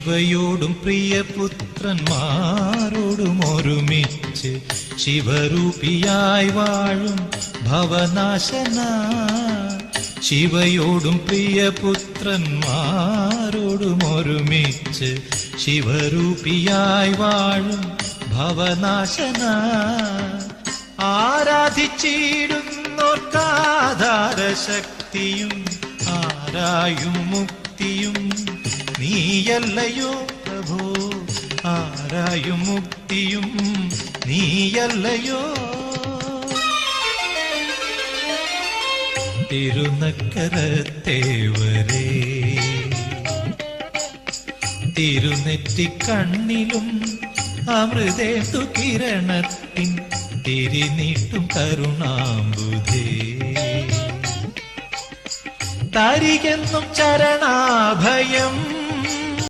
ശിവയോടും പ്രിയപുത്രന്മാരോടും ഒരുമിച്ച് ശിവരൂപിയായി വാഴും ഭവനാശന. ശിവയോടും പ്രിയപുത്രന്മാരോടും ഒരുമിച്ച് ശിവരൂപിയായി വാഴും ഭവനാശന. ആരാധിച്ചിടുന്നോർക്കാധാരശക്തിയും ആരായും മുക്തിയും നീയല്ലയോ പ്രഭോ, ആരായും മുക്തിയും നീയല്ലയോ. തിരുനക്കരത്തേവരേ, തിരുനെറ്റിക്കണ്ണിലും അമൃതേന്ദു കിരണത്തിൻ തിരിനീട്ടും കരുണാംബുധേ. തരികെന്നും ചരണാഭയം